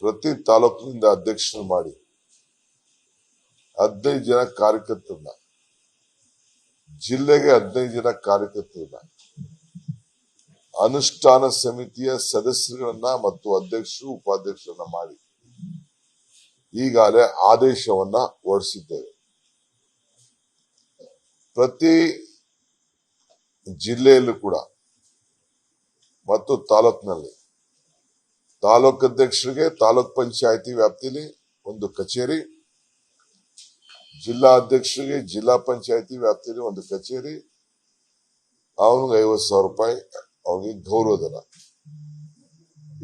ಪ್ರತಿ ತಾಲೂಕಿನಿಂದ ಅಧ್ಯಕ್ಷರು ಮಾಡಿ 15 ಜನ ಕಾರ್ಯಕರ್ತರನ್ನ, ಜಿಲ್ಲೆಗೆ 15 ಜನ ಕಾರ್ಯಕರ್ತರನ್ನ, ಅನುಷ್ಠಾನ ಸಮಿತಿಯ ಸದಸ್ಯರುಗಳನ್ನ ಮತ್ತು ಅಧ್ಯಕ್ಷರು ಉಪಾಧ್ಯಕ್ಷರನ್ನ ಮಾಡಿ ಈಗಾಗಲೇ ಆದೇಶವನ್ನ ಹೊರಡಿಸಿದ್ದೇವೆ. ಪ್ರತಿ ಜಿಲ್ಲೆಯಲ್ಲೂ ಕೂಡ ಮತ್ತು ತಾಲೂಕಿನಲ್ಲಿ ತಾಲೂಕು ಅಧ್ಯಕ್ಷರಿಗೆ ತಾಲೂಕ್ ಪಂಚಾಯತಿ ವ್ಯಾಪ್ತಿಯಲ್ಲಿ ಒಂದು ಕಚೇರಿ, ಜಿಲ್ಲಾ ಅಧ್ಯಕ್ಷರಿಗೆ ಜಿಲ್ಲಾ ಪಂಚಾಯತಿ ವ್ಯಾಪ್ತಿಯಲ್ಲಿ ಒಂದು ಕಚೇರಿ, ಅವನಿಗೆ 50,000 ರೂಪಾಯಿ, ಅವನಿಗೆ ಗೌರವಧನ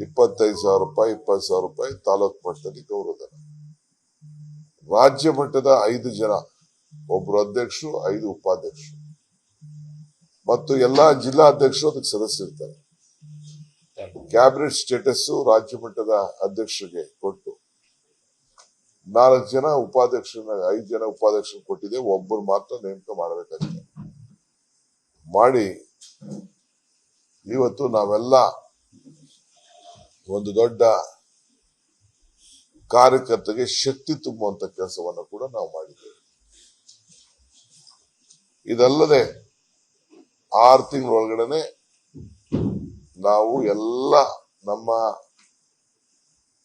25,000 ರೂಪಾಯಿ, 20,000 ರೂಪಾಯಿ ತಾಲೂಕು ಮಟ್ಟದಲ್ಲಿ ಗೌರವಧನ. ರಾಜ್ಯ ಮಟ್ಟದ 5 ಜನ, ಒಬ್ರು ಅಧ್ಯಕ್ಷರು, 5 ಉಪಾಧ್ಯಕ್ಷರು ಮತ್ತು ಎಲ್ಲಾ ಜಿಲ್ಲಾ ಅಧ್ಯಕ್ಷರು ಅದಕ್ಕೆ ಸದಸ್ಯರಿರ್ತಾರೆ. ಕ್ಯಾಬಿನೆಟ್ ಸ್ಟೇಟಸ್ ರಾಜ್ಯ ಮಟ್ಟದ ಅಧ್ಯಕ್ಷರಿಗೆ ಕೊಟ್ಟು 4 ಜನ ಉಪಾಧ್ಯಕ್ಷರನ್ನ, 5 ಜನ ಉಪಾಧ್ಯಕ್ಷರು ಕೊಟ್ಟಿದೆ. ಒಬ್ಬರು ಮಾತ್ರ ನೇಮಕ ಮಾಡಬೇಕಾಗಿದೆ. ಮಾಡಿ ಇವತ್ತು ನಾವೆಲ್ಲ ಒಂದು ದೊಡ್ಡ ಕಾರ್ಯಕರ್ತರಿಗೆ ಶಕ್ತಿ ತುಂಬುವಂತ ಕೆಲಸವನ್ನು ಕೂಡ ನಾವು ಮಾಡಿದ್ದೇವೆ. ಇದಲ್ಲದೆ 6 ತಿಂಗಳ ಒಳಗಡೆ ನಾವು ಎಲ್ಲ ನಮ್ಮ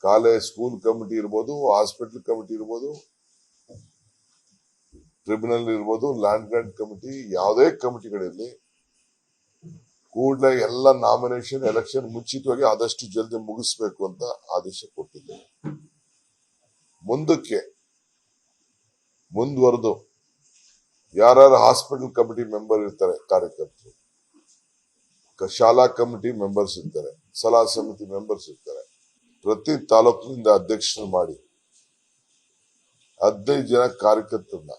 ಕಾಲೇಜ್ ಸ್ಕೂಲ್ ಕಮಿಟಿ ಇರ್ಬೋದು, ಹಾಸ್ಪಿಟಲ್ ಕಮಿಟಿ ಇರ್ಬೋದು, ಟ್ರಿಬ್ಯುನಲ್ ಇರ್ಬೋದು, ಲ್ಯಾಂಡ್ ಗ್ರಾಂಟ್ ಕಮಿಟಿ, ಯಾವುದೇ ಕಮಿಟಿಗಳಿರಲಿ, ಕೂಡಲೇ ಎಲ್ಲ ನಾಮಿನೇಷನ್ ಎಲೆಕ್ಷನ್ ಮುಂಚಿತವಾಗಿ ಆದಷ್ಟು ಜಲ್ದಿ ಮುಗಿಸ್ಬೇಕು ಅಂತ ಆದೇಶ ಕೊಟ್ಟಿದ್ದೇವೆ. ಮುಂದಕ್ಕೆ ಮುಂದುವರೆದು ಯಾರ್ಯಾರು ಹಾಸ್ಪಿಟಲ್ ಕಮಿಟಿ ಮೆಂಬರ್ ಇರ್ತಾರೆ ಕಾರ್ಯಕರ್ತರು, ಶಾಲಾ ಕಮಿಟಿ ಮೆಂಬರ್ಸ್ ಇರ್ತಾರೆ, ಸಲಹಾ ಸಮಿತಿ ಮೆಂಬರ್ಸ್ ಇರ್ತಾರೆ, ಪ್ರತಿ ತಾಲೂಕಿನಿಂದ ಅಧ್ಯಕ್ಷರು ಮಾಡಿ 15 ಜನ ಕಾರ್ಯಕರ್ತರನ್ನ,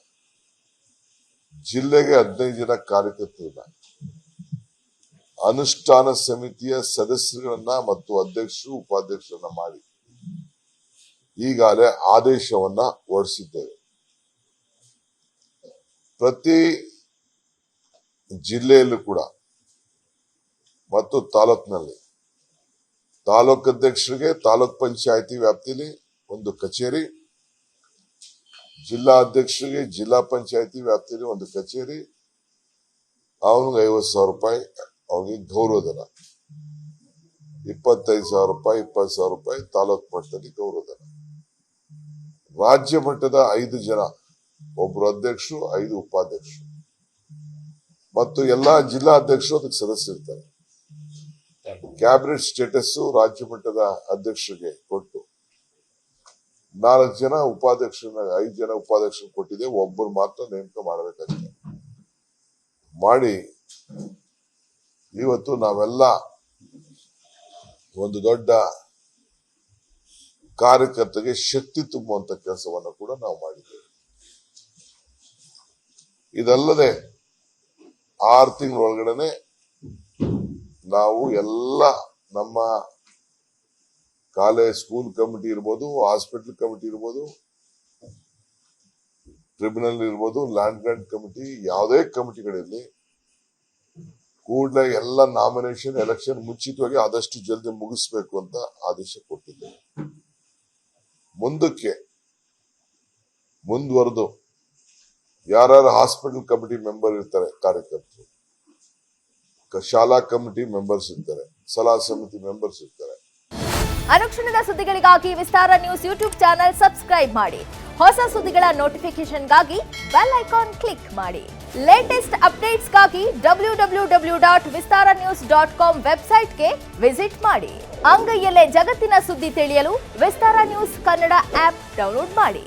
ಜಿಲ್ಲೆಗೆ 15 ಜನ ಕಾರ್ಯಕರ್ತರನ್ನ, ಅನುಷ್ಠಾನ ಸಮಿತಿಯ ಸದಸ್ಯರುಗಳನ್ನ ಮತ್ತು ಅಧ್ಯಕ್ಷರು ಉಪಾಧ್ಯಕ್ಷರನ್ನ ಮಾಡಿ ಈಗಾಗಲೇ ಆದೇಶವನ್ನ ಹೊರಡಿಸಿದ್ದೇವೆ. ಪ್ರತಿ ಜಿಲ್ಲೆಯಲ್ಲೂ ಕೂಡ ಮತ್ತು ತಾಲೂಕಿನಲ್ಲಿ ತಾಲೂಕು ಅಧ್ಯಕ್ಷರಿಗೆ ತಾಲೂಕ್ ಪಂಚಾಯತಿ ವ್ಯಾಪ್ತಿಯಲ್ಲಿ ಒಂದು ಕಚೇರಿ, ಜಿಲ್ಲಾ ಅಧ್ಯಕ್ಷರಿಗೆ ಜಿಲ್ಲಾ ಪಂಚಾಯತಿ ವ್ಯಾಪ್ತಿಯಲ್ಲಿ ಒಂದು ಕಚೇರಿ, ಅವನಿಗೆ 50,000 ರೂಪಾಯಿ, ಅವನಿಗೆ ಗೌರವಧನ 25,000 ರೂಪಾಯಿ, 20,000 ರೂಪಾಯಿ ತಾಲೂಕು ಮಟ್ಟದಲ್ಲಿ ಗೌರವಧನ. ರಾಜ್ಯ ಮಟ್ಟದ 5 ಜನ, ಒಬ್ರು ಅಧ್ಯಕ್ಷರು, 5 ಉಪಾಧ್ಯಕ್ಷರು ಮತ್ತು ಎಲ್ಲಾ ಜಿಲ್ಲಾ ಅಧ್ಯಕ್ಷರು ಅದಕ್ಕೆ ಸದಸ್ಯರಿರ್ತಾರೆ. ಕ್ಯಾಬಿನೆಟ್ ಸ್ಟೇಟಸ್ ರಾಜ್ಯ ಮಟ್ಟದ ಅಧ್ಯಕ್ಷರಿಗೆ ಕೊಟ್ಟು 4 ಜನ ಉಪಾಧ್ಯಕ್ಷರನ್ನ, 5 ಜನ ಉಪಾಧ್ಯಕ್ಷರು ಕೊಟ್ಟಿದೆ. ಒಬ್ಬರು ಮಾತ್ರ ನೇಮಕ ಮಾಡಬೇಕಾಗಿದೆ. ಮಾಡಿ ಇವತ್ತು ನಾವೆಲ್ಲ ಒಂದು ದೊಡ್ಡ ಕಾರ್ಯಕರ್ತರಿಗೆ ಶಕ್ತಿ ತುಂಬುವಂತ ಕೆಲಸವನ್ನು ಕೂಡ ನಾವು ಮಾಡಿದ್ದೇವೆ. ಇದಲ್ಲದೆ 6 ತಿಂಗಳ ಒಳಗಡೆ ನಾವು ಎಲ್ಲ ನಮ್ಮ ಕಾಲೇಜ್ ಸ್ಕೂಲ್ ಕಮಿಟಿ ಇರ್ಬೋದು, ಹಾಸ್ಪಿಟಲ್ ಕಮಿಟಿ ಇರ್ಬೋದು, ಟ್ರಿಬ್ಯುನಲ್ ಇರ್ಬೋದು, ಲ್ಯಾಂಡ್ ಗ್ರಾಂಟ್ ಕಮಿಟಿ, ಯಾವುದೇ ಕಮಿಟಿಗಳಿರಲಿ, ಕೂಡಲೇ ಎಲ್ಲ ನಾಮಿನೇಷನ್ ಎಲೆಕ್ಷನ್ ಮುಂಚಿತವಾಗಿ ಆದಷ್ಟು ಜಲ್ದಿ ಮುಗಿಸ್ಬೇಕು ಅಂತ ಆದೇಶ ಕೊಟ್ಟಿದ್ದೇವೆ. ಮುಂದಕ್ಕೆ ಮುಂದುವರೆದು ಯಾರ್ಯಾರು ಹಾಸ್ಪಿಟಲ್ ಕಮಿಟಿ ಮೆಂಬರ್ ಇರ್ತಾರೆ ಕಾರ್ಯಕರ್ತರು, ಶಾಲಾ ಕಮಿಟಿ ಮೆಂಬರ್ಸ್ ಇರ್ತಾರೆ, ಸಲಹಾ ಸಮಿತಿ ಮೆಂಬರ್ಸ್ ಇರ್ತಾರೆ. ಅನುಕ್ಷಣದ ಸುದ್ದಿಗಳಿಗಾಗಿ ವಿಸ್ತಾರ ನ್ಯೂಸ್ ಯೂಟ್ಯೂಬ್ ಚಾನೆಲ್ ಸಬ್ಸ್ಕ್ರೈಬ್ ಮಾಡಿ. ಹೊಸ ಸುದ್ದಿಗಳ ನೋಟಿಫಿಕೇಶನ್ಗಾಗಿ ಬೆಲ್ ಐಕಾನ್ ಕ್ಲಿಕ್ ಮಾಡಿ. ಲೇಟೆಸ್ಟ್ ಅಪ್ಡೇಟ್ಸ್ಗಾಗಿ www.vistaranews.com ವೆಬ್ಸೈಟ್ಗೆ ವಿಸಿಟ್ ಮಾಡಿ. ಅಂಗೈಯಲ್ಲೇ ಜಗತ್ತಿನ ಸುದ್ದಿ ತಿಳಿಯಲು ವಿಸ್ತಾರ ನ್ಯೂಸ್ ಕನ್ನಡ ಆಪ್ ಡೌನ್ಲೋಡ್ ಮಾಡಿ.